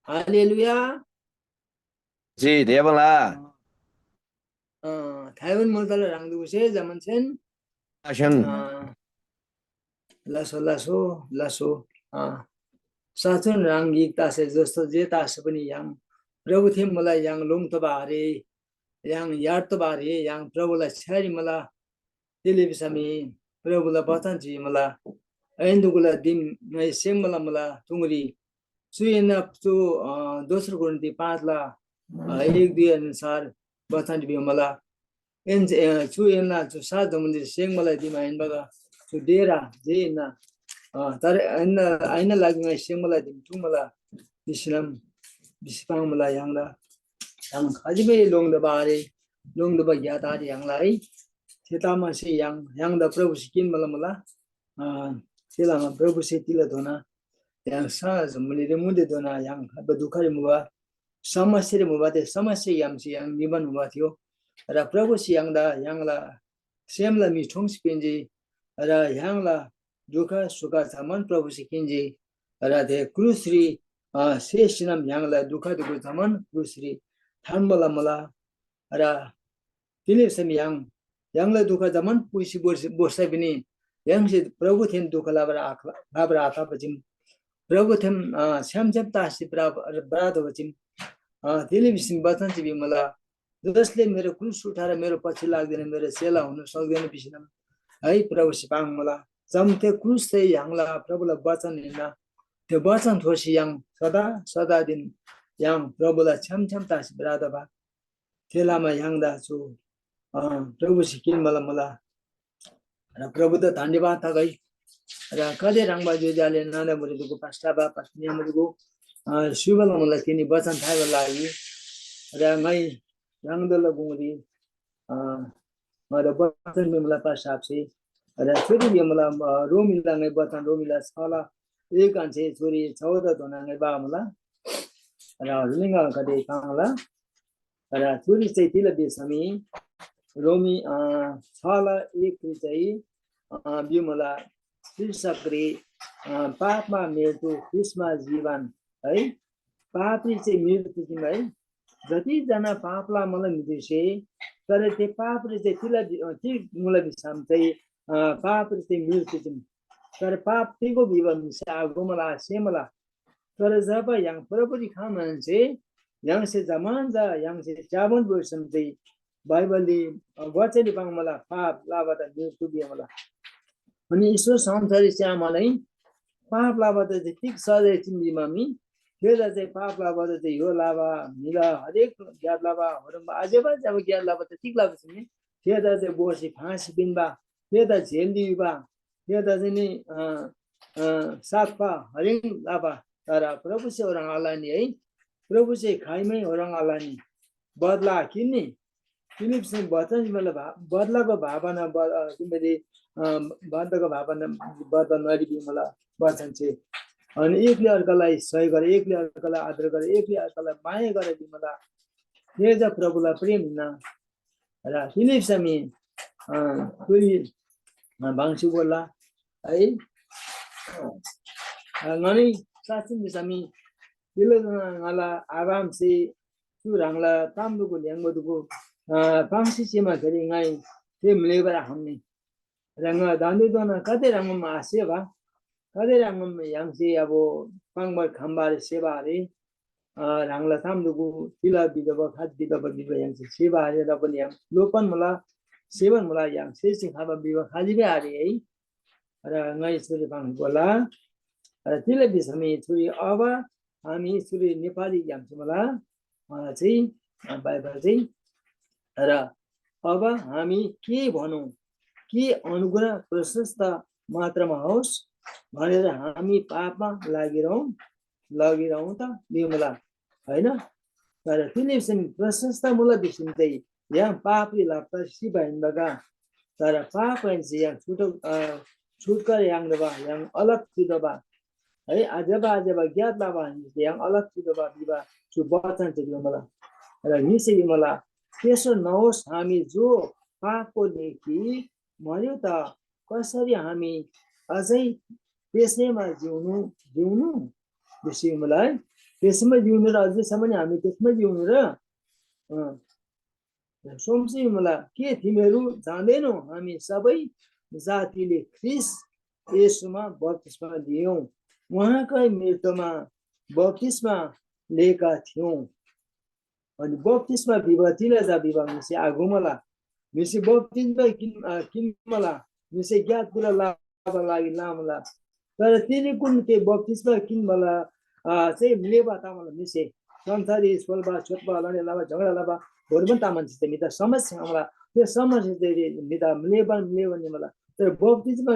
哈利路亚。是的不啦？台湾莫得了让读些咱们先阿兄，लासो साचुन राङ गीता से जस्तो जे तास पनि याङ प्रभु थे मलाई याङ लोङ त बारे याङ यार त बारे याङ प्रभुलाई छारी मला टेलिभिजनमी प्रभुलाई बचन जी मला ऐन्दुगुला दिन नै सेम मला तुंगरी सुयन जो दोस्रो गुणती 5 ला 1-2 अनुसार बचन जी मला एन सुयनला जो सात जमले सेम मलाई दिमाइन बगा जो डेरा जे ना तर ऐना लाग्ने सेम मलाई दिन्छु मला बिसलम बिसपाङ मलाई याङला याङ खजिमे लोङ द बारे लोङ द बग्या तारी याङलाई सेतामा से याङ द प्रभु सिकिन मला सेलामा प्रभु से तिला दोना yang sa zamuli de mude dona yang badukari muba समस्या रे मुबा ते समस्या याम से yang निबन मुबा थियो र प्रभु से yang दा yang la सेम ला मिठोङ सिपिन्जी र yang la दुख सुख थमन प्रभु से किन्जी र दे क्रुसरी शेषनम yang la दुख थमन क्रुसरी थाम्बला मला र तिले सम yang la दुख थमन पुसी बोर्सा पनि yang से प्रभु थिन दुख लाबरा आखा बजिम प्रभु थम श्याम तासी बराद बचिम टेलिभिजन बचन चाहिँ मलाई जसले मेरो क्रुस उठाएर मेरो पछि लाग्दैन मेरो सेला हुन सक्दैन पिसिनम है प्रभु सिपाङ मलाई जम त्यो क्रुस चाहिँ याङला प्रभुलाई वचन हिँड्न त्यो वचन थोसी याङ सदा दिन याङ प्रभुलाई छ्याम तासी बराद बा थेलामा याङदा छु प्रभु सिकिन मलाई र प्रभु त धन्यवाद त गई र कदे रङबा जोजाले नाना मुरिको पास्टाबा पत्नी मुरिको शिवला मलाई तिनी वचन थाहा लागि र मै रङदल गुंगरी मलाई वचन मिमला पासाब से र छोरी मिमला रोमिला नै वचन रोमिला छला एक अंशे छोरी 14 दोना नै बा मला र लिंग कदे कांगला र छोरी चाहिँ तिला बेसमी रोमी छला एक चाहिँ बिमला शीर्षकरी पापमा मृत्यु ख्रिस्टमा जीवन है पापी चाहिँ मृत्यु चाहिँ है जति जना पापलाई मलाई मिदिसे तर त्यो पापले चाहिँ तिलाई मलाई बिसाम चाहिँ पापले चाहिँ मृत्यु चाहिँ तर पाप त्यहीको विवरण से आगो मलाई सेमला तर जब yang प्रभुले खामान चाहिँ yang से जमान जा yang से चाबन वर्षम चाहिँ बाइबलले वचन पाङ मलाई पाप लाबाट मृत्यु दिए मलाई अनि ईश्वर संसारी चाहिँ मलाई पाप लाबाट चाहिँ ठिक सधैँ चिन्दिमामी फेरि चाहिँ पाप लाबाट चाहिँ यो लाभा मिला हरेक ज्ञात लाभाहरूमा अझै पनि अब ज्ञात लाभा त ठिक लाग्छ नि फेरि चाहिँ बोसी फाँसी बिनबा फेरि झेल दिबा फेरि चाहिँ नि सातपा हरेक लाभा तर प्रभु से orang alani है प्रभु से खाइमै orang alani बदला किन्ने फिलिप से वचन मतलब बदलाको भावना तिमीले बदलाको भावना बदला नदिबी मलाई वचन चाहिँ अनि एकले अर्कालाई सहयोग गरे एकले अर्कालाई आदर गरे एकले अर्कालाई माया गरे तिमीलाई तेज प्रभुलाई प्रेम हुन र फिलिप समी कोही भाङसु बोला है ngani sasin sami dilo ngala abam si surangla tamdu ko lengbo duko pangsi sima kari ngai te mlebara hamni ranga dandu dona kate rangam aseba kate rangam yangsi abo pangbar khambar seba re rangla tamdu ko tila bidaba khat bidaba yangsi seba re ra pani yang lopan mala seban mala yang sesi khaba biba khajibe are है र ngai suri bang bola र तिले बिसमी छुरी अब हामी छुरी नेपाली यामसमला चाहिँ Bible चाहिँ र अब हामी के भनौं के अनुग्रह प्रशस्त मात्रामा होस् भनेर हामी पापमा लागिरहौं त बिमला हैन तर तिले बिसमी प्रशस्त मूल बिसमी चाहिँ यहाँ पापले लाग्दा सिबाइन बगा तर पाप चाहिँ यहाँ छुटकर yang अलग सिदबा है अजब ज्ञात लाभा yang अलग सिदबा बिबा सुबचन चाहिँ मलाई र निसे मलाई त्यसो नहोस् हामी जो पापको देखि मर्यो त कसरी हामी अझै त्यसैमा जिउनु बिसी मलाई त्यसमै जिउनु र अझैसम्म नि हामी त्यसमै जिउनु र सोमसी मलाई के तिमीहरू जान्दैनौ हामी सबै जातिले ख्रिस्ट येशूमा बप्तिस्मा लियौं उहाँकै मृत्युमा बप्तिस्मा लिएका थियौं अनि बप्तिस्मा विवाह तिनजा विवाह मिसे आगो मलाई मिसे बप्तिस्मा किन मलाई मिसे ज्ञात कुरा लाभ लागि लामला तर तिनी कुन के बप्तिस्मा किन मलाई चाहिँ लेबा तामला मिसे संसारी स्वल्बा छोटबा लने लाबा झगडा लाबा भोरमन तामन चाहिँ मिता समस्या मलाई त्यो समस्या चाहिँ मिता लेबा नि मलाई तर बप्तिस्मा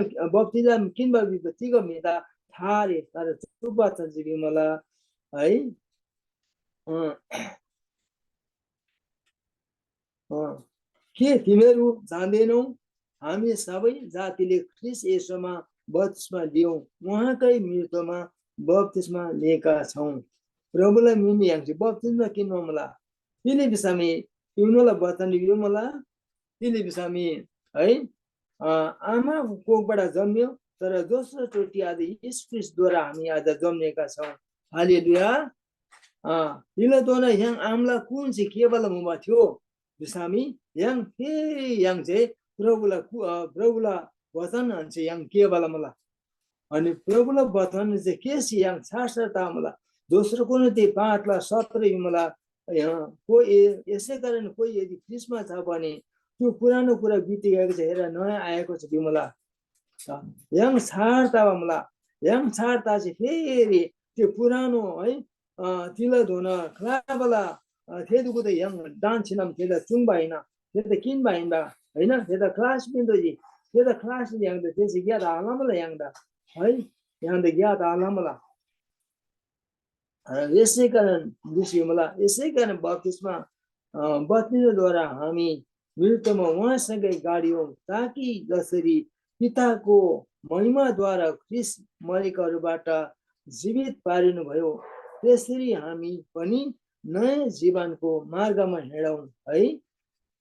किन बा तिगो मिता थारे तर चुपा चाहिँ मलाई है के तिमीहरू जान्दैनौ हामी सबै जातिले ख्रिस्ट येशूमा बप्तिस्मा लियौं उहाँकै मृत्युमा बप्तिस्मा लिएका छौं प्रभुलाई मिनी याङ्सी बप्तिस्मा किन मलाई तिनी बिसामी तिउनोलाई वचन लियो मलाई तिनी बिसामी है आमा कोखबाट जन्मियो तर दोस्रो चोटि आज यीशु ख्रिस्टद्वारा हामी आज जन्मेका छौं हालेलुया तिला दोना याङ आमला कुन चाहिँ केवल मुमा थियो बिसामी याङ चाहिँ प्रभुलाई वचन चाहिँ याङ केवल मलाई अनि प्रभुलाई वचन चाहिँ के छ याङ शास्त्रता मलाई दोस्रो कुन चाहिँ 5:17 मलाई कोही यसै कारण कोही यदि ख्रिस्टमा छ भने त्यो पुरानो कुरा बितिगएको छ हेर नयाँ आएको छ मलाई याङ छाडता मलाई याङ छाडता चाहिँ फेरि त्यो पुरानो है तिला धुन खलाबला थेदुको त याङ डान्सिनम थेदा चुङ भएन थेदा किन भएन बा हैन थेदा क्लास बिन्दु जी थेदा क्लास याङ त त्यसै ज्ञात आलामला याङ दा है याङ त ज्ञात आलामला यसै कारण बप्तिस्माद्वारा हामी मृत्युमा उहाँसँगै गाडियौं ताकि जसरी पिताको महिमाद्वारा ख्रिस्ट मरेकाहरूबाट जीवित पारिनु भयो त्यसरी हामी पनि नयाँ जीवनको मार्गमा हिँडौं है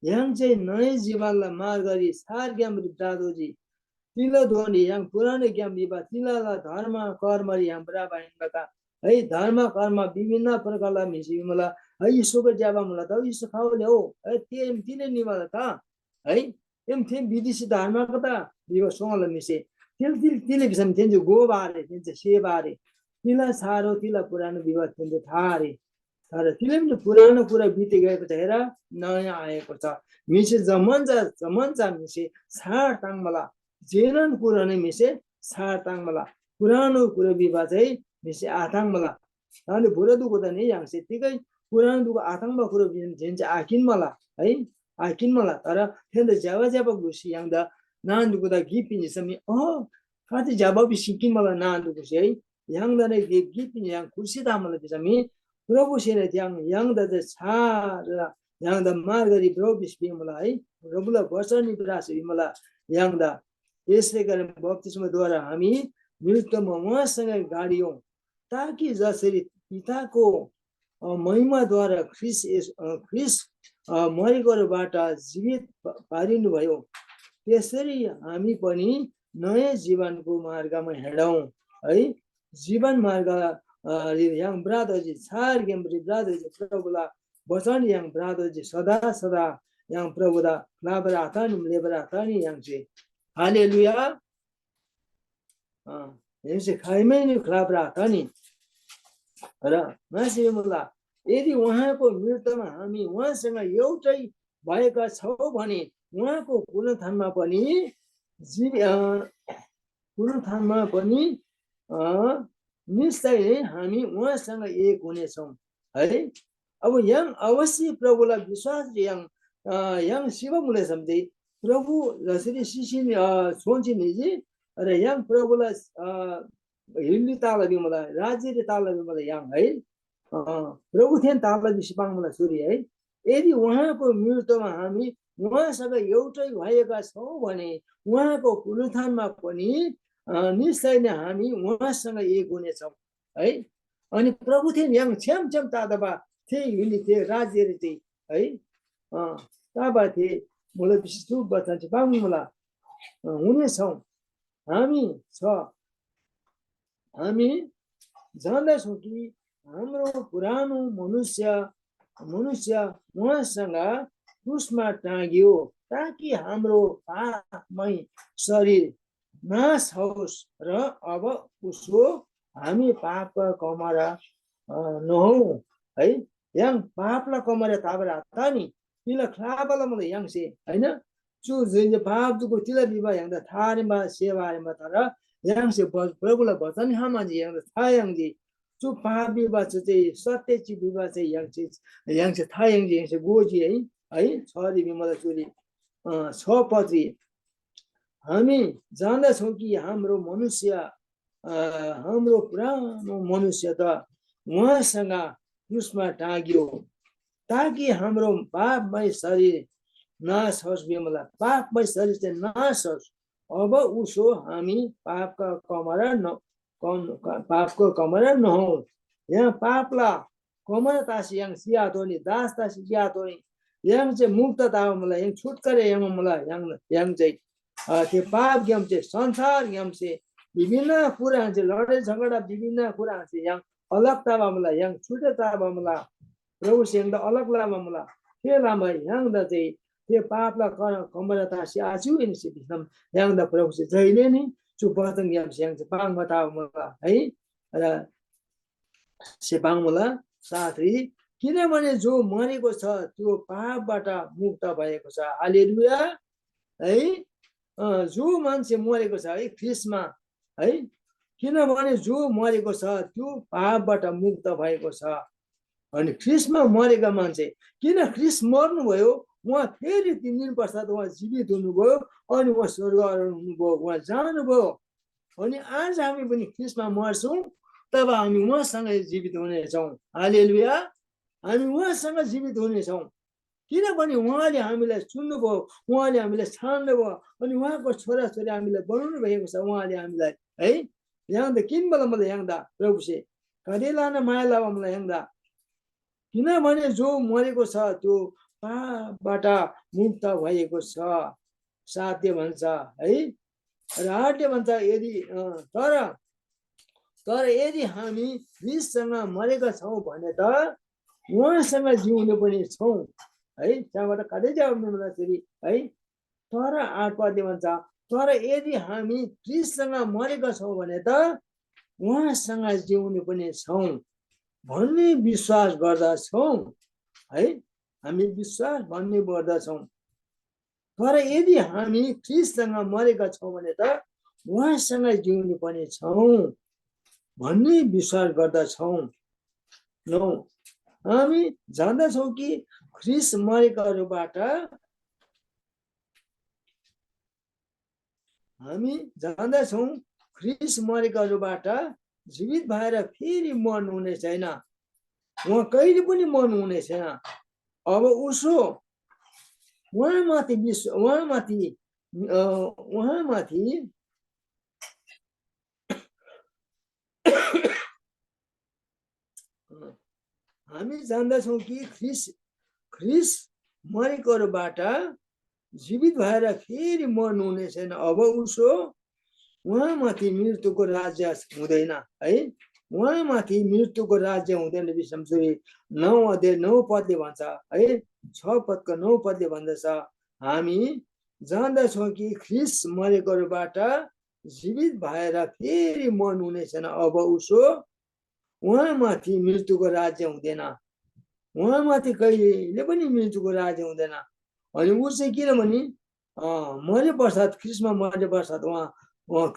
यहाँ चाहिँ नयाँ जीवनलाई मार्ग गरी सार ज्ञान दादोजी तिला ध्वनि यहाँ पुरानो ज्ञान विवाह तिलालाई धर्म कर्म यहाँ बराबर है धर्म कर्म विभिन्न प्रकारलाई मिसी मलाई है यीशुको जाबा मलाई त यीशु खाओले हो है तिले नि मलाई त है एम थिम विदेशी धर्मको त विवाह सँगलाई मिसे तिले बिसम थिन्छ गोबारे थिन्छ सेबारे तिला सारो तिला पुरानो विवाह थिन्छ थारे तर तिले पनि पुरानो कुरा बिति गएको छ हेर नयाँ आएको छ मिसे जमन्छ मिसे सार ताङ मलाई जेनन कुरा नै मिसे सार ताङ मलाई पुरानो कुरा विवाह चाहिँ मिसे आथाङ मलाई अनि भुरा दुखो त नि याङ्से तिकै पुरानो दुखो आथाङमा कुरो झिन्छ आकिन मलाई है आकिन मलाई तर थिएन ज्याबा घुसी याङ्दा नान दुखो त गिपिन्छ समी कति ज्याबा सिकिन मलाई नान दुखोसी है याङ्दा नै गिपिन्छ याङ खुसी त मलाई त्यसमी प्रभु सेना याङ्दा चाहिँ छार याङ्दा मार्गरी प्रभु बिस्पि मलाई है प्रभुलाई वचन निराश मलाई याङ्दा यसै कारण बप्तिस्माद्वारा हामी मृत्युमा उहाँसँगै गाडियौं ताकि जसरी पिताको महिमाद्वारा ख्रिस्ट मरेकोबाट जीवित पारिनु भयो त्यसरी हामी पनि नयाँ जीवनको मार्गमा हिँडौं है जीवन मार्ग yang brotherji char gem brotherji prabhuला वचन yang brotherजी सदा yang प्रभुदा लाबराता नि लेबराता नि yang चाहिँ हालेलुया यो चाहिँ खाइमै नि लाबराता नि र मान्छे मलाई यदि उहाँको मृत्युमा हामी उहाँसँग एउटै भएका छौं भने उहाँको पुनरुत्थानमा पनि निश्चय हामी उहाँसँग एक हुनेछौं है अब yang अवश्य प्रभुलाई विश्वास yang शिव मुले सम्झे प्रभु जसरी सिसिन सोचिने जी र yang प्रभुलाई हिल्ली तालबी मलाई राज्यले तालबी मलाई yang है प्रभु थिएन तालबी सिपाङ मलाई सूर्य है यदि उहाँको मृत्युमा हामी उहाँसँग एउटै भएका छौं भने उहाँको पुनरुत्थानमा पनि निश्चय नै हामी उहाँसँग एक हुनेछौं है अनि प्रभु थिएन yang छ्याम तादबा थे हिल्ली थे राज्य थे है ताबा थे मलाई विशेष बच्चा चाहिँ पाउनु मलाई हुनेछौं हामी जान्दछौं कि हाम्रो पुरानो मनुष्य उहाँसँग क्रुसमा टाँगियो ताकि हाम्रो पापमय शरीर नाश होस् र अब उसो हामी पापका कमरा नहौँ है yang paapla komare tabra tani pila khlabala mala yang se haina chu je paap du ko tila biba yang da thari ma sewa ma tara yang se prabula batan hama ji yang da thayang ji chu paap biba chu je satya chi biba che yang se thayang ji yang se goji है छरी बिमला चुरी छ पत्री हामी जान्दछौँ कि हाम्रो पुरानो मनुष्य त उहाँसँग क्रुसमा टाँगियो ताकि हाम्रो पापमय शरीर नाश होस् बिमला पापमय शरीर चाहिँ नाश होस् अब उसो हामी पापको कमरा नहौँ यहाँ पापला कमरा तासी yang siya to ni das Tasi siya to ni yang चाहिँ मुक्तता मलाई yang छुटकारा yang मलाई yang चाहिँ त्यो पाप ज्ञान चाहिँ संसार ज्ञान चाहिँ विभिन्न कुरा चाहिँ लडाई झगडा विभिन्न कुरा चाहिँ yang अलगतामा मलाई yang छुटतामा मलाई प्रभुसँग अलगलामा मलाई त्यसलाई yang द चाहिँ त्यो पापलाई कमरा तासी आछु नि सिद्धम yang द प्रभु चाहिँ जहिले नि चुपतङ yang चाहिँ पाङ बताउ मलाई है र सेपाङ मलाई साथी किनभने जो मरेको छ त्यो पापबाट मुक्त भएको छ हालेलुया है जो मान्छे मरेको छ है ख्रिस्टमा है किनभने जो मरेको छ त्यो पापबाट मुक्त भएको छ अनि ख्रिस्टमा मरेका मान्छे किन ख्रिस्ट मर्नुभयो उहाँ फेरि 3 दिन पश्चात उहाँ जीवित हुनुभयो अनि उहाँ स्वर्ग आरोहण हुनुभयो उहाँ जानुभयो अनि आज हामी पनि ख्रिस्टमा मर्छौँ तब हामी उहाँसँग जीवित हुनेछौँ हालेलुया हामी उहाँसँग जीवित हुनेछौँ किनभने उहाँले हामीलाई चुन्नुभयो उहाँले हामीलाई छान्नुभयो अनि उहाँको छोराछोरी हामीलाई बनाउनु भएको छ उहाँले हामीलाई है यहाँ त किन बल मलाई यहाँ दा प्रभु से कदेलान माया लावा मलाई यहाँ दा किनभने जो मरेको छ त्यो पापबाट मुक्त भएको छ साध्य भन्छ है र आठले भन्छ यदि तर यदि हामी ख्रिस्टसँग मरेका छौँ भने त उहाँसँग जिउने पनि छौँ है त्यहाँबाट कतै जानु फेरि है तर 8 पदले भन्छ तर यदि हामी ख्रिस्टसँग मरेका छौँ भने त उहाँसँग जिउने पनि छौँ भन्ने विश्वास गर्दछौँ है हामी विश्वास भन्ने गर्दछौँ तर यदि हामी ख्रिस्टसँग मरेका छौँ भने त उहाँसँग जिउने पनि छौँ भन्ने विश्वास गर्दछौँ हामी जान्दछौँ कि ख्रिस्ट मरेकाहरूबाट जीवित भएर फेरि मर्नु हुने छैन उहाँ कहिले पनि मर्नु हुने छैन अब उसो उहाँमाथि हामी जान्दछौँ कि ख्रिस्ट मरेकोबाट जीवित भएर फेरि मर्नु हुने छैन अब उसो उहाँमाथि मृत्युको राज्य हुँदैन है उहाँमाथि मृत्युको राज्य हुँदैन विषमसुरी 9 अध्याय 9 पदले भन्छ है 6 पदको 9 पदले भन्दछ हामी जान्दछौँ कि ख्रिस्ट मरेकोबाट जीवित भएर फेरि मर्नु हुने छैन अब उसो उहाँमाथि मृत्युको राज्य हुँदैन उहाँमाथि कहिले पनि मृत्युको राज्य हुँदैन अनि ऊ चाहिँ किनभने मरे पश्चात ख्रिस्टमा मरे पश्चात उहाँ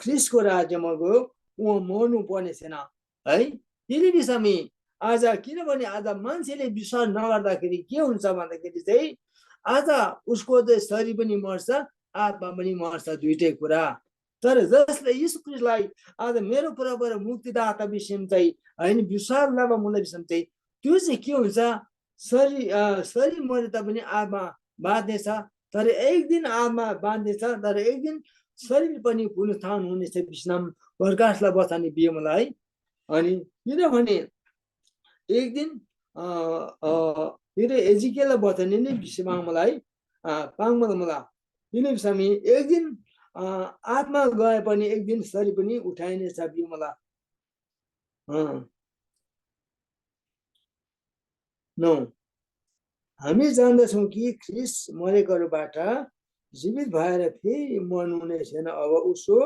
ख्रिस्टको राज्यमा गयो उहाँ मर्नु पर्ने छैन है त्यसले विषयमा आज किनभने आज मान्छेले विश्वास नगर्दाखेरि के हुन्छ भन्दाखेरि चाहिँ आज उसको चाहिँ शरीर पनि मर्छ आत्मा पनि मर्छ दुईटै कुरा तर जसले यीशु ख्रिस्टलाई आज मेरो प्रभु र मुक्तिदाता विषयमा चाहिँ हैन विश्वास लाभा मूल्य विषयमा चाहिँ त्यो चाहिँ के हुन्छ शरीर मरे तापनि आत्मा बाँध्नेछ तर एक दिन आत्मा बाँध्नेछ तर एक दिन शरीर पनि पुनरुत्थान हुनेछ विष्णम प्रकाशलाई बचाउने बिमलाई अनि किनभने एक दिन फेरि एजिकेललाई बचाउने नै विषयमा मलाई पाङमल मलाई किन विषयमा एक दिन आत्मा गए पनि एक दिन शरीर पनि उठाइनेछ बिमला 9 हामी जान्दछौँ कि ख्रिस्ट मरेकोबाट जीवित भएर फेरि मर्नु हुने छैन अब उसो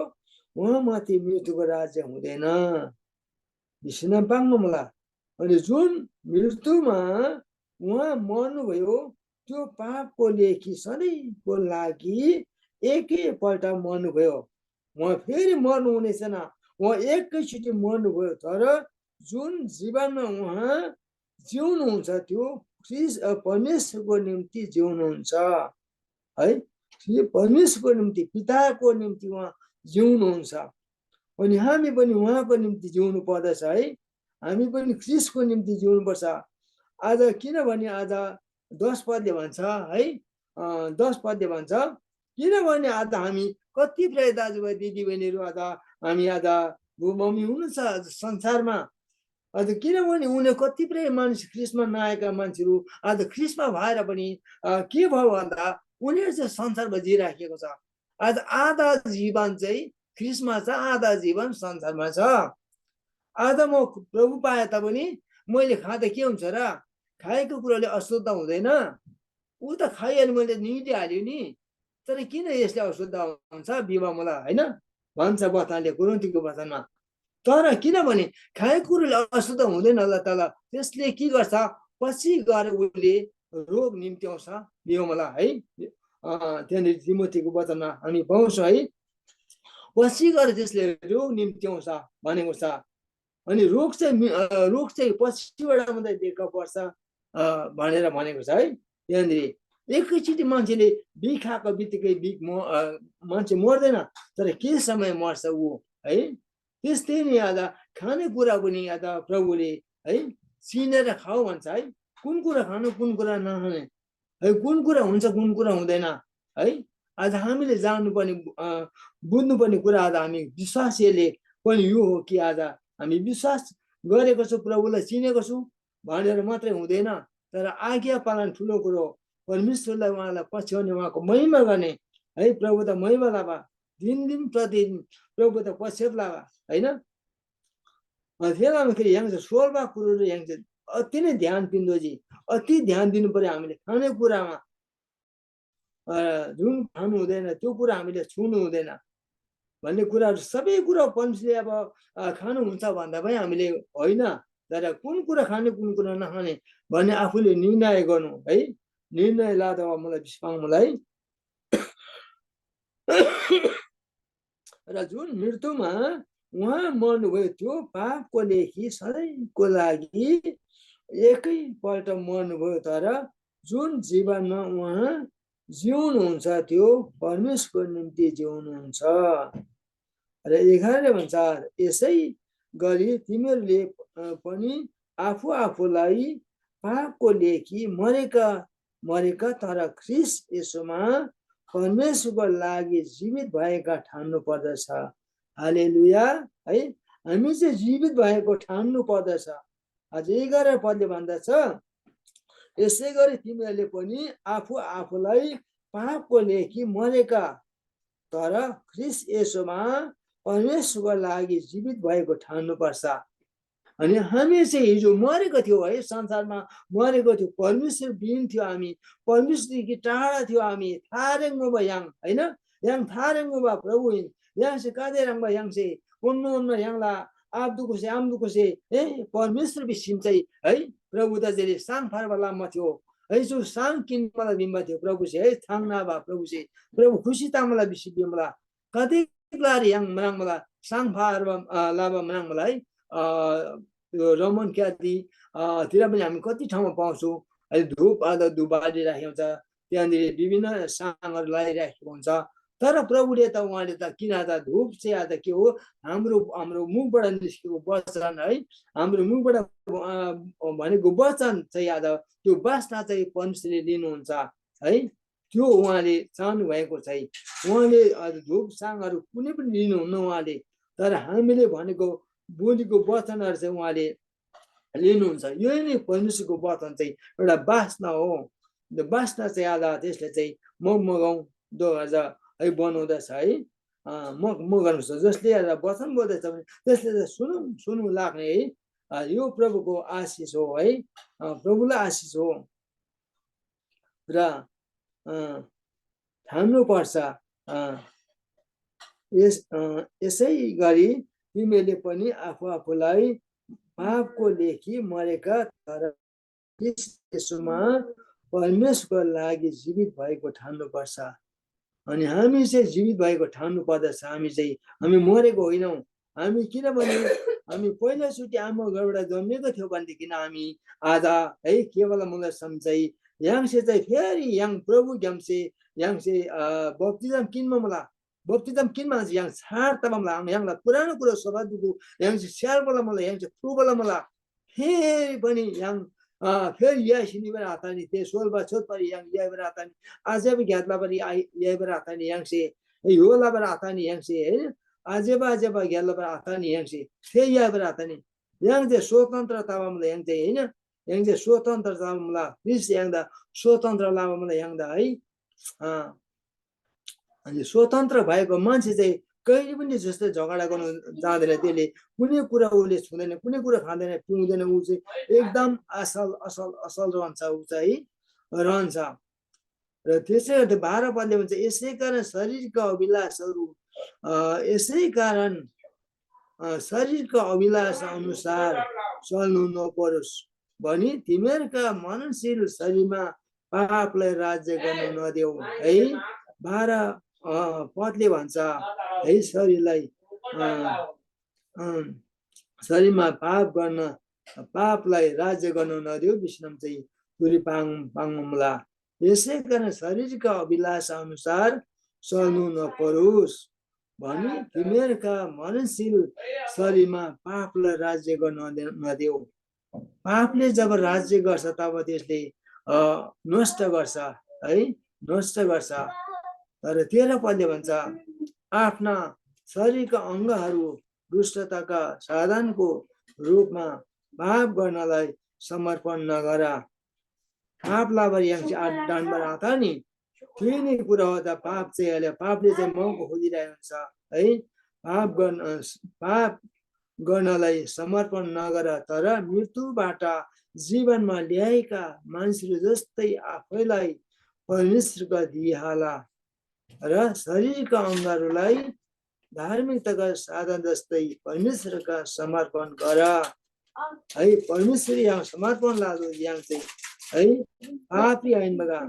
उहाँमाथि मृत्युको राज्य हुँदैन विश्राम पाउनु मलाई अनि जुन मृत्युमा उहाँ मर्नुभयो त्यो पापको लेखी सधैँको लागि एकैपल्ट मर्नुभयो उहाँ फेरि मर्नु हुने छैन उहाँ एकैचोटि मर्नुभयो तर जुन जीवनमा उहाँ जिउनुहुन्छ त्यो परमेश्वरको निम्ति जिउनुहुन्छ है परमेश्वरको निम्ति पिताको निम्ति उहाँ जिउनुहुन्छ अनि हामी पनि उहाँको निम्ति जिउनु पर्दछ है हामी पनि ख्रिस्टको निम्ति जिउनुपर्छ आज किनभने आज 10 पदले भन्छ है 10 पदले भन्छ किनभने आज हामी कतिपय दाजुभाइ दिदीबहिनीहरू आज हामी आज बुबामम्मी हुनुहुन्छ संसारमा आज किनभने उनीहरू कतिपय मानिस ख्रिस्टमा नआएका मान्छेहरू आज ख्रिस्टमा भएर पनि के भयो भन्दा उनीहरू चाहिँ संसारमा जिइराखेको छ आज आधा जीवन चाहिँ ख्रिस्टमा छ आधा जीवन संसारमा छ आज म प्रभु पाए तापनि मैले खाँदा के हुन्छ र खाएको कुराले अशुद्ध हुँदैन ऊ त खाइहाल्यो मैले निदिहाल्यो नि तर किन यसले अशुद्ध हुन्छ बिमा मलाई होइन भन्छ वचनले कोरिन्थीको वचनमा तर किनभने खाएको कुरोले अशुद्ध हुँदैन अल्लाह ताला त्यसले के गर्छ पछि गएर उसले रोग निम्त्याउँछ बिमा मलाई है त्यहाँनिर तिमोथीको वचनमा हामी पाउँछौँ है पछि गएर त्यसले रोग निम्त्याउँछ भनेको छ अनि रोग चाहिँ पछिबाट मात्रै देखा पर्छ भनेर भनेको छ है त्यहाँनिर एकैचोटि मान्छेले बिख खाएको बित्तिकै मान्छे मर्दैन तर केही समय मर्छ ऊ है त्यस्तै नि आज खानेकुरा पनि आज प्रभुले है चिनेर खाऊ भन्छ है कुन कुरा खानु कुन कुरा नखाने है कुन कुरा हुन्छ कुन कुरा हुँदैन है आज हामीले जान्नुपर्ने बुझ्नुपर्ने कुरा आज हामी विश्वासीले पनि यो हो कि आज हामी विश्वास गरेको छौँ प्रभुलाई चिनेको छौँ भनेर मात्रै हुँदैन तर आज्ञा पालन ठुलो कुरो परमेश्वरलाई उहाँलाई पछ्याउने उहाँको महिमा गर्ने है प्रभु त महिमा लाभा दिन प्रतिदिन प्रभु त पश्चात लाभा होइन फेरि यहाँ चाहिँ 16 कुरोहरू यहाँ चाहिँ अति नै ध्यान पिन्दोजी अति ध्यान दिनु पर्यो हामीले खाने कुरामा जुन खानु हुँदैन त्यो कुरा हामीले छुनु हुँदैन भन्ने कुराहरू सबै कुरा परमेश्वरले अब खानुहुन्छ भन्दा पनि हामीले होइन तर कुन कुरा खाने कुन कुरा नखाने भन्ने आफूले निर्णय गर्नु है निर्णय लाँदा मलाई विश्वास मलाई र जुन मृत्युमा उहाँ मर्नुभयो त्यो पापको लेखी सधैँको लागि एकैपल्ट मर्नुभयो तर जुन जीवनमा उहाँ जिउनुहुन्छ त्यो परमेश्वरको निम्ति जिउनुहुन्छ र 11 भन्छ यसै गरी तिमीहरूले पनि आफूलाई पापको लेखी मरेका तर ख्रिस्ट येशूमा परमेश्वरको लागि जीवित भएका ठान्नु पर्दछ हालेलुया है हामी चाहिँ जीवित भएको ठान्नु पर्दछ अझ 11 पदले भन्दछ यसै गरी तिमीहरूले पनि आफूलाई पापको लेखी मरेका तर ख्रिस्ट येशूमा परमेश्वरको लागि जीवित भएको ठान्नुपर्छ अनि हामी चाहिँ हिजो मरेको थियो है संसारमा मरेको थियो परमेश्वर बिन थियो हामी परमेश्वरदेखि टाढा थियो हामी थारेङ्गोमा याङ होइन याङ थारेङ्गोमा प्रभु yang se kaderang ba yang se unnun yang la abdu ko se परमेश्वर विसिम चाहिँ है प्रभु त जले sang फार वाला म थियो है जो sang किन मलाई बिम्बा थियो प्रभु से है थाङ ना बा प्रभु से प्रभु खुशी ता मलाई बिसि बिम्बला कति लारी yang menang मलाई sang फार लाबा menang मलाई रमन क्याति तिर पनि हामी कति ठाउँमा पाउँछौँ है धूप आधा दुबारी राखेको हुन्छ त्यहाँनिर विभिन्न साङहरू लगाइराखेको हुन्छ तर प्रभुले त उहाँले त किन त धूप चाहिँ आज के हो हाम्रो मुखबाट निस्केको वचन है हाम्रो मुखबाट भनेको वचन चाहिँ आज त्यो वासना चाहिँ परमेश्वरले लिनुहुन्छ है त्यो उहाँले चाहनु भएको चाहिँ उहाँले धूप साङहरू कुनै पनि लिनुहुन्न उहाँले तर हामीले भनेको बोलीको वचनहरू चाहिँ उहाँले लिनुहुन्छ यो नै परमेश्वरको वचन चाहिँ एउटा वासना हो वासना चाहिँ आज त्यसले चाहिँ मगाउँ 2000 है बनाउँदछ है म गर्नुपर्छ जसले वचन बोल्दैछ भने त्यसले सुनु लाग्ने है यो प्रभुको आशिष हो है प्रभुलाई आशिष हो र थाम्नु पर्छ यसै गरी तिमीले पनि आफूलाई पापको लेखी मरेका तर यसमा परमेश्वरको लागि जीवित भएको ठान्नुपर्छ अनि हामी चाहिँ जीवित भएको ठान्नु पर्दछ हामी मरेको होइनौँ हामी किनभने हामी पहिलोचोटि आमा गर्बाट जन्मेको थियौँ भनेदेखि हामी आज है केवल मलाई सम्झै यांसे चाहिँ फेरि yang प्रभु ग्यामसे यांसे बप्तिजम किनमा मलाई बप्तिजम किनमा yang छाड तब मलाई यहाँलाई पुरानो कुरो सभादुको yang स्यालबला मलाई yang फ्रुबला मलाई फेरि पनि yang फेरि या सिनिबर आतानी ते सोलबा छोटपरि yang या बर आतानी आजै भी ज्ञातला परि या बर आतानी yang से योला बर आतानी yang से हैन आजेबा ज्ञातला बर आतानी yang से फेरि या बर आतानी yang चाहिँ स्वतन्त्रतामा मलाई yang चाहिँ हैन yang चाहिँ स्वतन्त्रतामा मलाई प्लिज yang दा स्वतन्त्र लामा मलाई yang दा है अनि स्वतन्त्र भएको मान्छे चाहिँ कहिले पनि जस्तो झगडा गर्नु जाँदैन त्यसले कुनै कुरा उसले छुँदैन कुनै कुरा खाँदैन पिउँदैन ऊ चाहिँ एकदम असल रहन्छ ऊ चाहिँ रहन्छ र त्यसै गरी 12 पदले भन्छ यसै कारण शरीरका अभिलाषहरू शरीरका अभिलाष अनुसार चल्नु नपरोस् भनी तिमीहरूका मननशील शरीरमा पापलाई राज्य गर्न नदेऊ है 12 पदले भन्छ है शरीरमा पापलाई राज्य गर्न नदेऊ विष्णम चाहिँ तुरी पाङला यसै कारण शरीरका अभिलाष अनुसार चल्नु नपरोस् भनी तिमीहरूका मननशील शरीरमा पापलाई राज्य गर्न नदेऊ पापले जब राज्य गर्छ तब त्यसले नष्ट गर्छ है नष्ट गर्छ तर 13 पदले भन्छ आफ्ना शरीरका अङ्गहरू दुष्टताका साधनको रूपमा पाप गर्नलाई समर्पण नगर पापलाई बरी yang डान्डबाट आता नि त्यही नै कुरा हो त पाप चाहिँ अहिले पापले चाहिँ मौको खोजिरहेको हुन्छ है पाप गर्नलाई समर्पण नगर तर मृत्युबाट जीवनमा ल्याएका मान्छेहरू जस्तै आफैलाई परमेश्वरका दिइहाला र शरीरका अङ्गहरूलाई धार्मिकताका साधन जस्तै परमेश्वरका समर्पण गर है परमेश्वर यहाँ समर्पण लाग्दो यहाँ चाहिँ है पापी होइन बगा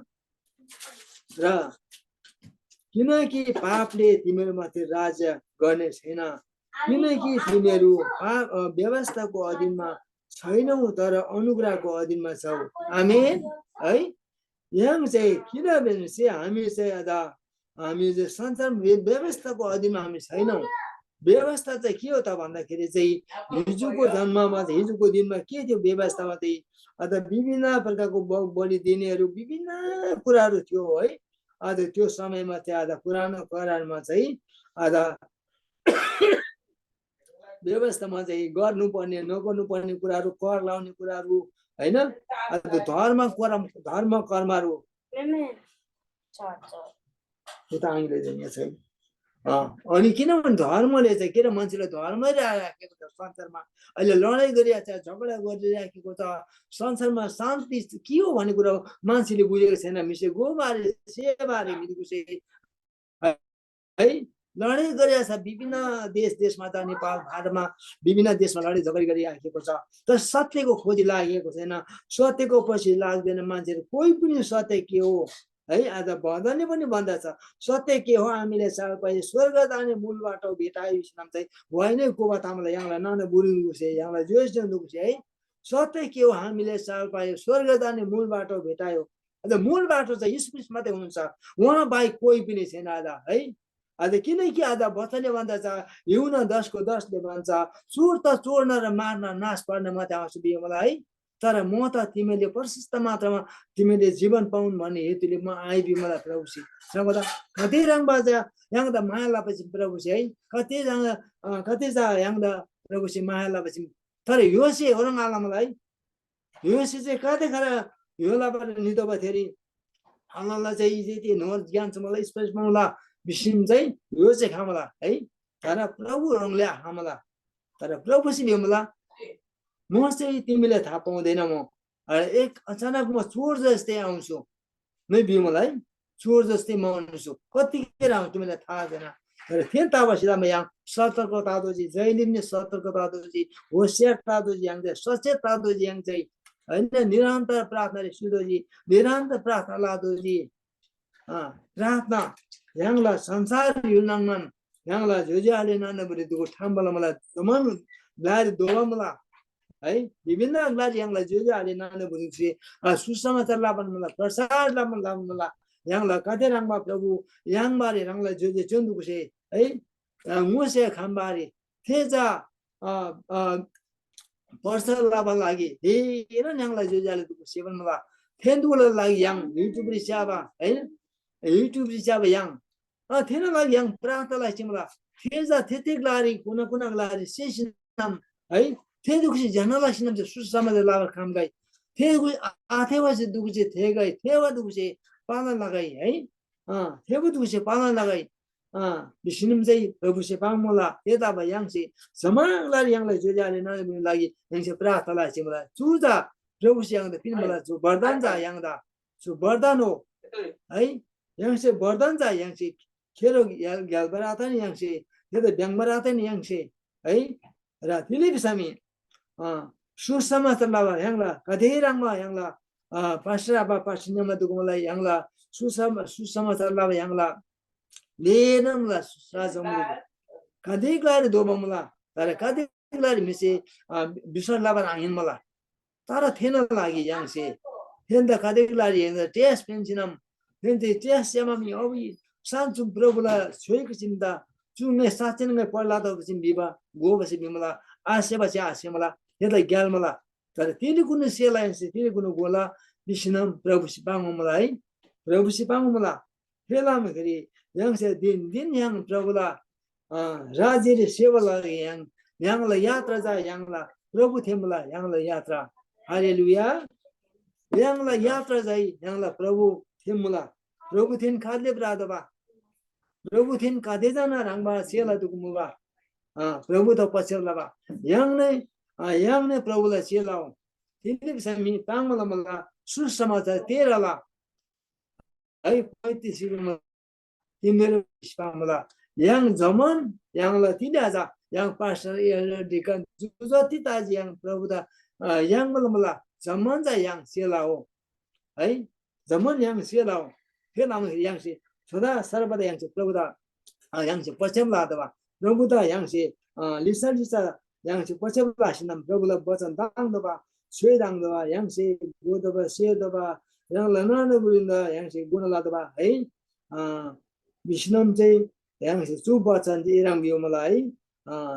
र किनकि पापले तिमीहरूमाथि राज्य गर्ने छैन किनकि तिमीहरू व्यवस्थाको अधीनमा छैनौ तर अनुग्रहको अधीनमा छौ आमेन है यहाँ चाहिँ किनभने चाहिँ हामी चाहिँ हामी चाहिँ संसार व्यवस्थाको अधीनमा हामी छैनौँ व्यवस्था चाहिँ के हो त भन्दाखेरि चाहिँ हिजोको जन्ममा हिजोको दिनमा के थियो व्यवस्थामा चाहिँ अथवा विभिन्न प्रकारको बलि दिनेहरू विभिन्न कुराहरू थियो है आज त्यो समयमा चाहिँ आज पुरानो करारमा चाहिँ आज व्यवस्थामा चाहिँ गर्नुपर्ने नगर्नुपर्ने कुराहरू कर लाउने कुराहरू हैन धर्म कर्महरू अनि किनभने धर्मले चाहिँ किन मान्छेले धर्मले राखेको छ संसारमा अहिले लडाइँ गरिरहेको छ झगडा गरिराखेको छ संसारमा शान्ति के हो भन्ने कुरा मान्छेले बुझेको छैन मिसे गोबारे सेबारे मिलेको है लडाइँ गरिरहेको छ विभिन्न देशमा त नेपाल भारतमा विभिन्न देशमा लडाइँ झगडा गरिराखेको छ तर सत्यको खोजी लागेको छैन सत्यको पछि लाग्दैन मान्छेहरू कोही पनि सत्य के हो है आज भजनले पनि भन्दछ सत्य के हो हामीले चाल पाए स्वर्ग जाने मूल बाटो भेटायो नाम चाहिँ होइन कोबा तामालाई यहाँलाई नाना बुढी छे यहाँलाई जोस जन्दुको छे है सत्य के हो हामीले चाल पाए स्वर्ग जाने मूल बाटो भेटायो अझ मूल बाटो चाहिँ यीशु ख्रीष्ट मात्रै हुनुहुन्छ उहाँ बाहेक कोही पनि छैन आज है आज किनकि आज वचनले भन्दछ हिउन 10 को 10 ले भन्छ चोर त चोर्न र मार्न नाश पार्न मात्रै आउँछ बियो मलाई है तर म त तिमीले प्रशस्त मात्रामा तिमीले जीवन पाउन भन्ने हेतुले म आइबि मलाई प्रभुसी सबदा कति रङ बाजा यहाँ त माया लापछि प्रभुसी है कति जा यहाँ त प्रभुसी माया लापछि तर यो चाहिँ हो रङ आला मलाई यो चाहिँ कतै खरा यो लाबाट निदोबा थेरी अल्लाहलाई चाहिँ यति नोर ज्ञान छ मलाई स्पेस माउला विश्व चाहिँ यो चाहिँ खामला है तर प्रभु रङले खामला तर प्रभुसी बिमला म चाहिँ तिमीले थाहा पाउँदैन म एक अचानक म चोर जस्तै आउँछु नै बिमलाई चोर जस्तै म आउँछु कतिखेर आउँछु तिमीलाई थाहा छैन तर फेरि ताबसिदा म यहाँ सतर्क तादोजी जहिले पनि सतर्क तादोजी होसियार तादोजी यहाँ चाहिँ सचेत तादोजी यहाँ चाहिँ होइन निरन्तर प्रार्थनाले सुदोजी निरन्तर प्रार्थना लादोजी प्रार्थना यहाँलाई संसार युनाङमान यहाँलाई जोजियाले नानाबुरी दुगो ठामबला मलाई जमान लारी दोबमला है विभिन्न लारी यहाँलाई जोजियाले नानाबुरी सुसमाचार लाभन मलाई प्रसार लाभन मला यहाँलाई कतै रङमा प्रभु यहाँबारे रङलाई जोजे चन्दुकुसे है मुसे खामबारे थेजा पर्सनल लाभन लागि धेरै यहाँलाई जोजियाले दुगो सेवन मला थेन्दुको लागि यहाँ युट्युब रिसाबा हैन युट्युब रिसाबा यहाँ थिएन लागि यहाँ प्रार्थनालाई चाहिँ मलाई थेजा थेतेक लारी कुना कुना लारी सेसिनाम है थेदुकुसी जनला सिनाम चाहिँ सुसमाचार लाभन काम गई थेगु आथेवा चाहिँ दुकुसे थे गई थेवा दुकुसे पालन लगाई है थेगु दुकुसे पालन लगाई विष्णुम चाहिँ प्रभुसे पाङमला यता भए यहाँ चाहिँ समाजलाई यहाँलाई जोजाले नबिनु लागि यहाँ चाहिँ प्रार्थनालाई चाहिँ मलाई चुजा प्रभुसे यहाँ त फिर मलाई जो वरदान जा यहाँ दा जो वरदान हो है यहाँ चाहिँ वरदान जा यहाँ चाहिँ खेरो ग्यालबाट आता नि यहाँ चाहिँ त्यो त ब्याङ्कबाट आता नि यहाँ चाहिँ है र तिले बिसामी सुसमाचार लावा यहाँला कतै रङमा यहाँला पास्टर अब पास्टरमा दुको मलाई यहाँला सुसमाचार लावा यहाँला लेनमला साजमले कधिक लारी दोबमला तर कधिक लारी मिसे विश्वास लाभन आइन मला तर थिएन लागि यहाँ से थिएन त कधिक लारी यहाँ टेस्ट पेन्सिनम थिएन त टेस्ट सेमा मि अब सान्चु प्रभुला छोएको चिन्ता चुने साचेन नै पर्ला त चाहिँ बिबा गोबसे बिमला आसेबा चाहिँ आसे मला यता ग्याल मला तर तिनी कुनै सेला से तिनी कुनै गोला विष्णुम प्रभु सिपाङ मला है प्रभु सिपाङ मला फेलाम गरी यहाँ से दिन दिन यहाँ प्रभुला राज्यले सेवा लगे यहाँलाई यात्रा जा यहाँलाई प्रभु थिमला यहाँलाई यात्रा हालेलुया यहाँलाई यात्रा जाइ यहाँलाई प्रभु थिमला प्रभु थिन खाद्य प्रादबा प्रभु थिन कादे जाना रङबा सेला दुकुमुबा प्रभु त पछेलबा यहाँ नै प्रभुलाई सेलाउ तिमीले बिसामी पाङमला मला सुसमाचार तेरला है 35 तिम्रो पाङमला yang zaman yang la tidak ada yang pasal dikan jati taji yang prabuda yang malamala zaman za yang selao hai zaman yang selao kenam yang si sudah sarvada yang si prabuda yang si pacem la da prabuda yang si lisa yang si pacem la sinam prabuda bacan dang da ba sui dang da yang si go da ba se da ba yang lana na burinda yang si guna la da ba hai vishnam चाहिँ yang su bacan di irang biu malai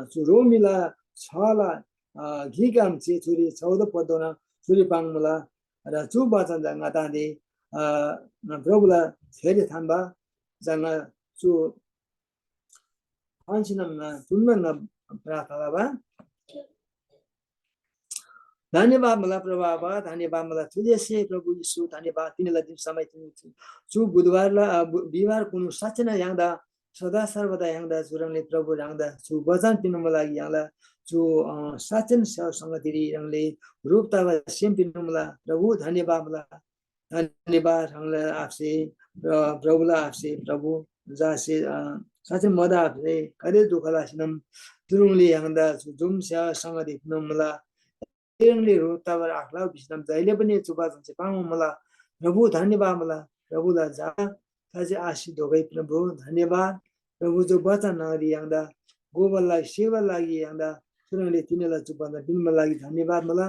su romila chala gigam che churi 14 podona churi pangmala ra su bacan jang ata di na probula cheri thamba janga su ansinam na tunman na prathana ba धन्यवाद मला प्रभु धन्यवाद मला तुझे से प्रभु यीशु धन्यवाद तिमीलाई दिन समय दिन्छु छु बुधबारला बिहीबार कुन साचना याङदा सदा सर्वदा याङदा जुरङले प्रभु याङदा छु वचन पिनुको लागि याङला छु साचन सँग दिरी याङले रूपतावा सेम पिनुला प्रभु धन्यवाद मला धन्यवाद हामीलाई आपसे प्रभुला आपसे प्रभु जासे साचन मदा आपसे कदे दुखला सिनम जुरङले याङदा छु जुम सँग दिनुला तिरङले रूपतावा आखला बिस्नाम जहिले पनि चुबा जन्छ पाऊ मला प्रभु धन्यवाद मला प्रभुला जा ताजे आशीष दोगै प्रभु धन्यवाद प्रभु जो वचन नगरी याङदा गोबललाई सेवा लागि याङदा तिरङले तिनीलाई चुबादा दिनमा लागि धन्यवाद मला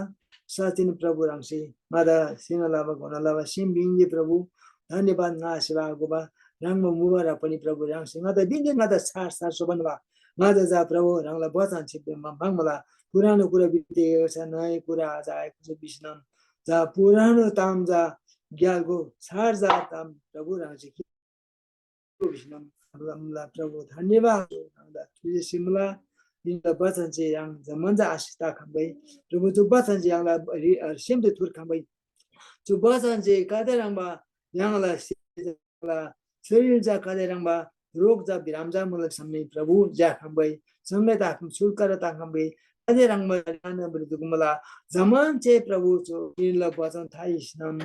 साचिन प्रभु रङसे मादा सिनलावा घनलावा सिम बिङ्गे प्रभु धन्यवाद ना सेवा गोबा रङमा मुबारा पनि प्रभु रङसे मादा बिङ्गे मादा सार सार सोबनवा मादा जा प्रभु रङला वचन छिपमा भाङमला पुरानो कुरा बितेको छ नयाँ कुरा आज आएको छ विष्णु जा पुरानो ताम जा ज्ञानको सार जा ताम प्रभु रङसे विष्णु प्रभु धन्यवाद तुझे सिमला तिमीलाई वचन चाहिँ yang जमन्जा आशिता खम्बै प्रभु जो वचन चाहिँ यहाँलाई सेमते थुर खम्बै जो वचन चाहिँ कादै रङमा यहाँलाई शरीर जा कादै रङमा रोग जा बिराम जा मलाई सम्मे प्रभु जा खम्बै सँगै त आफ्नो शुल्क र ता खम्बै कदे रंग में बरु मला zaman चे प्रभु जो इन वचन था इसनम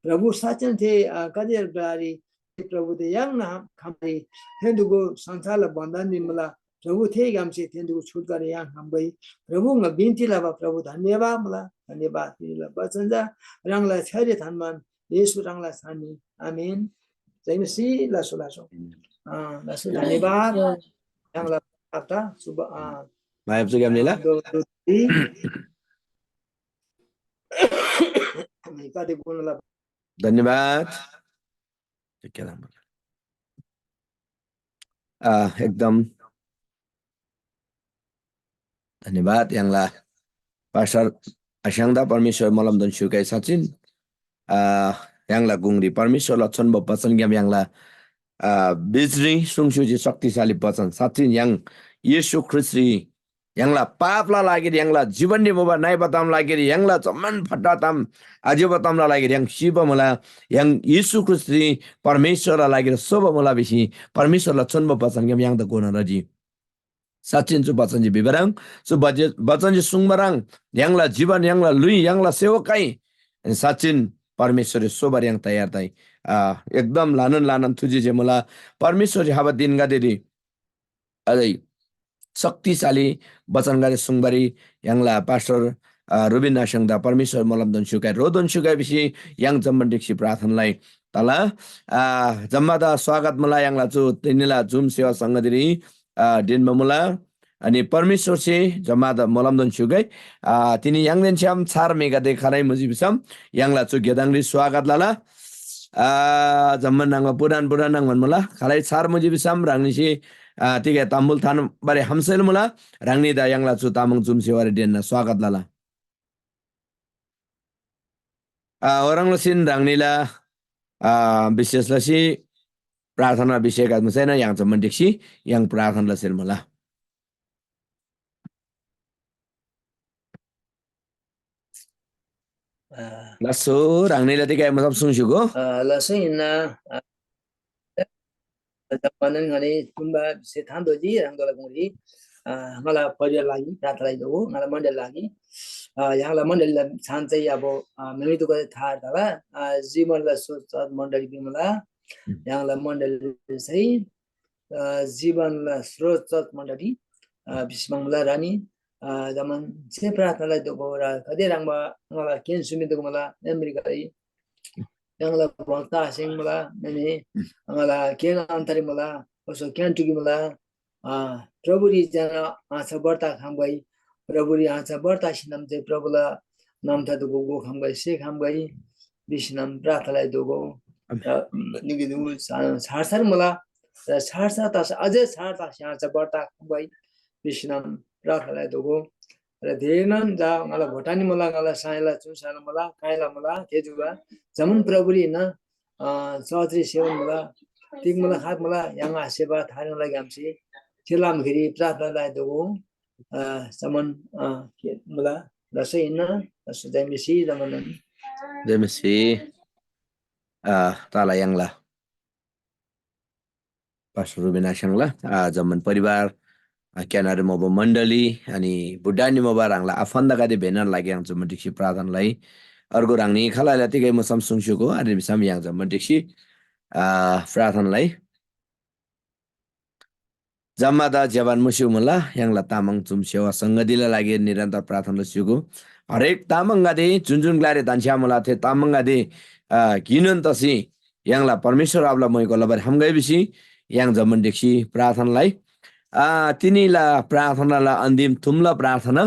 प्रभु साचन थे कदे बारी प्रभु दे yang ना खामरी हेंदुगो संसार बंधन नि मला प्रभु थे गामसे हेंदुगो छूट करे yang हम गई प्रभु न बिनती लावा प्रभु धन्यवाद मला धन्यवाद तिला वचन जा रंगला छरे धनमान येशु रंगला सानी आमीन जय मसीह लासो लासो लासो धन्यवाद रंगला आता सुबह Maaf juga Nila. धन्यवाद एकदम धन्यवाद yang lah pasar asyangda permisor malam dan syukai sacin yang lah gungri permisor lachan bapasan gam yang lah bizri sungsuji शक्तिशाली वचन sacin yang Yesus Kristus yang lah पाप ला लागेर yang lah जीवन नि मोबा नाइ बताम लागेर yang lah जमन फटातम आज बताम ला लागेर yang शिव मला yang Yesus Kristus परमेश्वर ला लागेर सब मला बेसी परमेश्वर ला चन वचन गम yang त कोन रजी Sachin su bacan ji bibarang su bacan ji sungbarang yang la jiban yang la lui yang la sewakai Sachin परमेश्वर सोबर yang तयार tai एकदम लानन तुझे जे मला परमेश्वर हावा दिन गादेरी अझै शक्तिशाली वचन गरे सुंगबरी yang la pastor रुबिन नासंगदा परमेश्वर मलम दन सुकाय रोदन सुकाय बिसी yang जम्मन दिक्सी प्रार्थनालाई तला जम्मादा स्वागत मला yang la छु तिनीला जुम सेवा संगदिरी दिन ममुला अनि परमेश्वर से जमादा मलमदन सुगै तिनी यांगदेन छम चार मेगा देखानाय मुजि बिसम यांगला छु गेदांगरि स्वागत लाला जम्मन नांग पुरान नांग मनमला खालाय चार मुजि बिसम रांगनि से तिगे तामुल थान बारे हमसेल मुला रांगनि दा यांगला छु तामंग जुम सेवारे देन स्वागत लाला औरंगलसिन रांगनिला विशेषलसी प्रार्थना विषय का मुझे ना yang zaman diksi yang प्रार्थना लसेल मला laso rangni lati kayak macam sungsugo laso ina जापानन ngani tumba setan doji rangdola nguri ngala परिवार लागि प्रार्थना लागि दो ngala मण्डल लागि यहाँला मण्डल छान्छै अब मैले त गरे थाहा होला जीवनला सोच मण्डल बिमला यहाँला मण्डल चाहिँ जीवनला स्रोत मण्डली विश्वमला रानी जमन से प्रार्थनालाई दो र कदे रंगमा ngala केन सुमि दो मला अमेरिका यहाँला भक्ता सिंह मला मैंने ngala केन अन्तरि मला उसो केन टुकी मला प्रभुरी जना आछा बर्ता खाम गई प्रभुरी आछा बर्ता सिनम चाहिँ प्रभुला नाम था दुगो गो खाम गई से खाम गई विष्णम प्रार्थनालाई दुगो निगिदु छाडछाड मला छाडछाड तास अझै छाड तास आछा बर्ता खाम गई विष्णम प्रार्थनालाई दुगो र धेरैनन जा मला भटानी मला गला साइला चुसाला मला काइला मला तेजुवा जमन प्रभुरी न चौधरी सेवन मला तिग मला खात मला यहाँ सेवा थार्न लागि आमसे छिलाम घिरी प्रार्थनालाई दुगो जमन मला दसै न दसै जमेसी जमन jemisi tala yang lah pastor Ruben Asang lah zaman परिवार क्यानारे मोबो मण्डली अनि बुढानी मोबा रांगला अफन्दा गादे बेनर लागि yang zaman diksi प्रार्थनालाई अर्को रांगनी खाला लति गई मसम सुंगसुको अनि बिसम yang zaman diksi प्रार्थनालाई जम्मादा जवान मुस्यु मुला yang la tamang cum sewa संगदिला लागि निरन्तर प्रार्थना सुगु हरेक तामंग गादे जुन ग्लारे दान्छ्या मुला थे तामंग गादे किनन तसी yang la परमेश्वर आपला मयको लबर हम गए बिसी yang zaman diksi प्रार्थनालाई तिनीला प्रार्थनाला अन्तिम थुम्ला प्रार्थना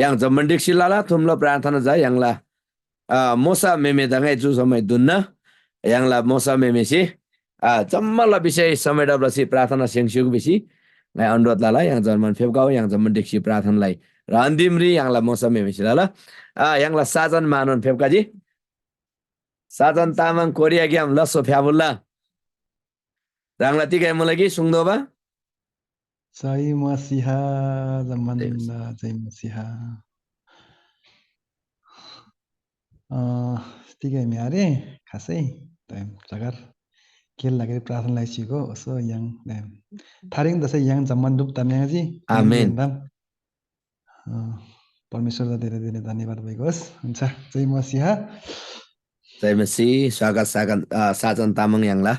yang zaman diksi लाला थुम्ला प्रार्थना जा yang la मोसा मेमे दंgai जु समय दुन्न yang la मोसा मेमे सि जम्मला विषय समेटबलसी प्रार्थना सेंगसिगु बिसी ngai अनुरोध लाला yang zaman फेबगाउ yang zaman diksi प्रार्थनालाई र अन्तिमरी yang la मोसा मेमे सि लाला yang la साजन मानन फेबकाजी साजन तामाङ कोरिया ग्याम लसो फ्याबुल्ला रांगला तिकै मुलगी सुङदोबा Jai Masiha zaman Jai Masiha. Tiga miare kasih, jagar kiel lagi प्रार्थना लाइसिको उसो yang taring dasai yang zaman dup tamyang aji Amin. परमेश्वरलाई धेरै धेरै धन्यवाद भएको होस् हुन्छ जय मसिहा जय मसी स्वागत साजन तामाङ याङला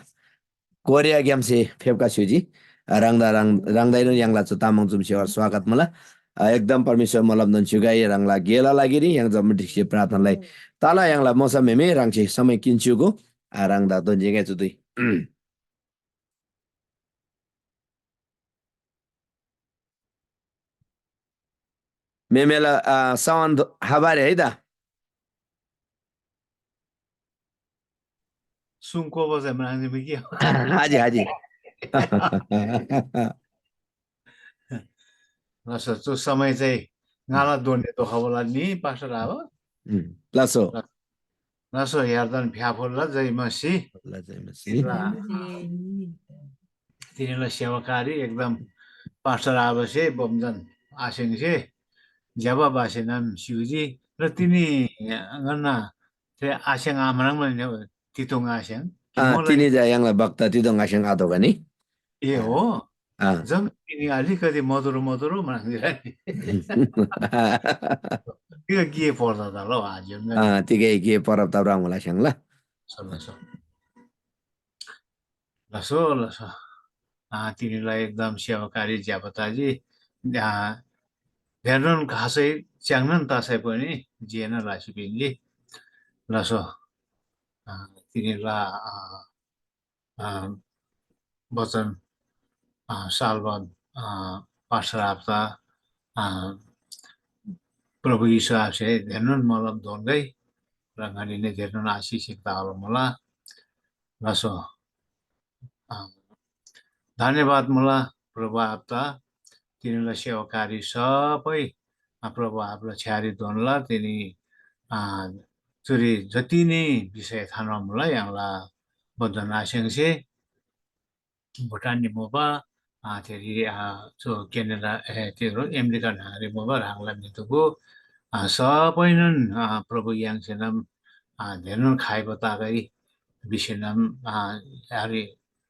कोरिया ग्यामसे फेपका छुजी राङदाइनो याङला छु तामाङ जुमसे स्वागत मला एकदम परमेश्वर मलम दन छुगाई राङला गेला लागिरी याङ जम्म ढिक्से प्रार्थनालाई ताला याङला मौसम मेमे राङसे समय किन्चुको राङदा दन जेगा छु दुई मेमेला सावन हाबारे है दा सुनको बजे माने बिके हाजी हाजी नसो त्यो समय चाहिँ ngaला दोन्ने तो खबरला नि पास्टर आबो प्लसो नसो हेर्दन भ्याफोला जय मसी जय मसी तिनीलाई सेवाकारी एकदम पास्टर आबसे बमजन आसिङ से जवाब आसिनम शिवजी र तिनी गन्ना ते आसिङ आमराङ भने तितोङ आसिङ तिनी जा याङला बक्ता तिदो ngaसिङ आदो गनी ए हो जम तिनी अलिकति मधुरो मधुरो मान्दिरा नि त्यो के पर्छ त ल आज तिकै के परब त राङला स्याङ ल लसो लसो तिनीलाई एकदम सेवाकारी ज्यापताजी हेर्नु खासै च्याङ्न तासै पनि जिएन लासिपिनले लसो तिनीलाई वचन सालबन पास्टर हप्ता प्रभु यीशु आफसे हेर्नु मलम धोन्दै रङ्गालीले हेर्नु आशिषित होला मला लसो धन्यवाद मला प्रभु हप्ता तिनीलाई सेवाकारी सबै प्रभु आपलाई छ्यारी दोनला तिनी चुरी जति नै विषय थाहा मलाई यहाँलाई बदन आशंसे भुटान निमोबा तेरी जो क्यानाडा त्यो अमेरिका नारे मोबा राङला मितुको सबै नन प्रभु याङसेनम धेरन खाइ बतागै विषयनम यारी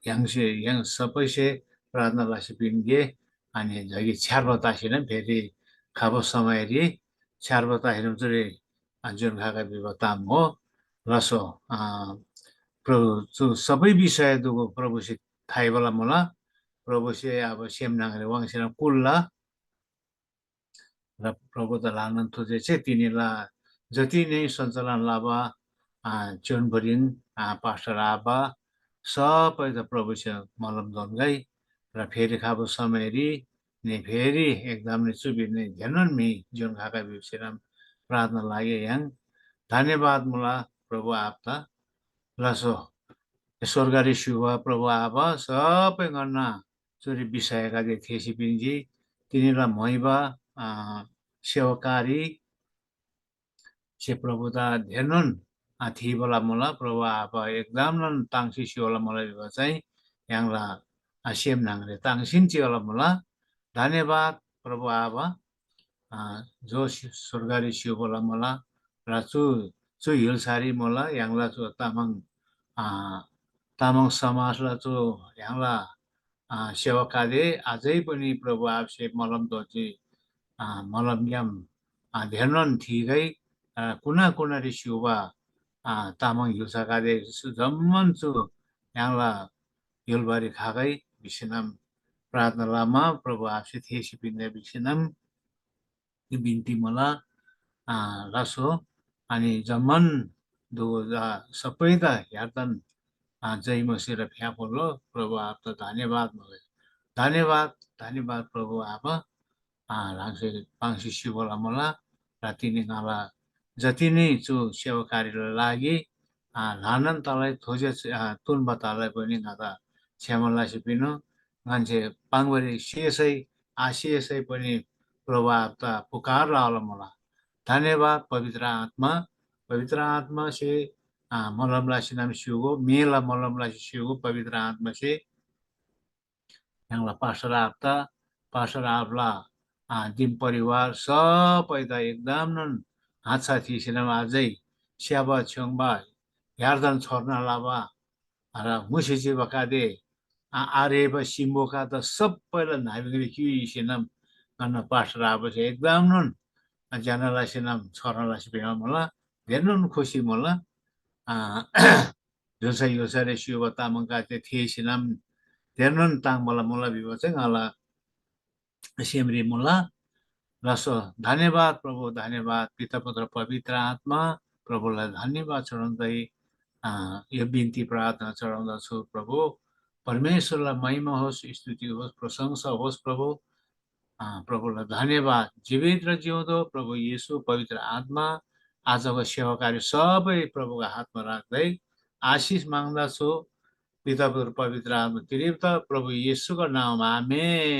याङसे याङ सबैसे प्रार्थना लासी पिनगे अनि जगी छ्यार बतासिन फेरि खाबो समयरी छ्यार बताहिरम चुरे जुन खाका विवताम हो रसो प्रभु सबै विषय दुगो प्रभु से थाइ वाला मला प्रभु से अब सेम नागरे वाङसेन कुल्ला र प्रभु त लानन तुजे चाहिँ तिनीलाई जति नै सञ्चालन लाभा चोनभरिन पास्टर आबा सबै त प्रभु से मलम दनगै र फेरि खाबो समयरी ने फेरि एकदम नै सुबिने ध्यानन मी जुन खाका विषयम प्रार्थना लागे याङ धन्यवाद मुला प्रभु आपता लसो स्वर्गरी शुभ प्रभु आबा सबै गन्ना चोरी विषयका जे थेसी पिन्जी तिनीलाई मैबा सेवाकारी से प्रभु ता धेरन थी बोला मला प्रभु आबा एकदम नन ताङसी सिवाला मलाई चाहिँ याङला सेम नाङरे ताङसिन चिवाला मला धन्यवाद प्रभु आबा जो स्वर्गरी शिव बोला मला र चु हिलसारी मला याङला चु तामाङ समाजलाई चु याङला सेवाकाले अझै पनि प्रभु आपसे मलम दोची मलम याम धेरन थिगै कुना कुना रि शिवा तामाङ हिलसाकाले जम्मन चु याङला हिलबारी खागै विषयनम प्रार्थना लामा प्रभु आपसे थेसी पिन्ने विषयनम बिन्ती मला रसो अनि जम्मन दो सबै त यातन जय मसीह फ्या बोलो प्रभु आप त धन्यवाद मलाई धन्यवाद प्रभु आप राङसे पाङसी शिवला मला र तिनी गाला जति नै चु सेवाकारीलाई लागि लानन तलाई थोजे तुन बतालाई पनि गादा छ्यामला सिपिनो मान्छे पाङबरी शेषै आशेषै पनि प्रभु आप त पुकार लाला मला धन्यवाद पवित्र आत्मा से मलम लासी नाम शिवगो मेला मलम लासी शिवगो पवित्र आत्मा से यहाँलाई पास्टर आपला दिन परिवार सबै त एकदम नन हात साथी सिनेमा अझै स्याबा छेउबा यार्दन छोर्न लावा र मुसिची बकादे आरेबा सिम्बोका त सबैलाई नाभिगरी कि synonym karena pastor apa sih ekdam nun janganlah senam soranglah sebenarnya malah dia nun khusyuk malah dosa dosa resio bata mengkate senam dia nun tang malah malah biasa ngalah semri malah रसो धन्यवाद प्रभु धन्यवाद पिता पुत्र पवित्र आत्मा प्रभुलाई धन्यवाद चढाउँदै यो बिन्ती प्रार्थना चढाउँदछु प्रभु परमेश्वरलाई महिमा होस् स्तुति होस् प्रशंसा होस् प्रभु प्रभुलाई धन्यवाद जीवित र जिउँदो प्रभु येशू पवित्र आत्मा आजको सेवा कार्य सबै प्रभुको हातमा राख्दै आशिष माग्दछु पिता पुत्र पवित्र आत्मा तिरिक्त प्रभु येशूको नाममा आमेन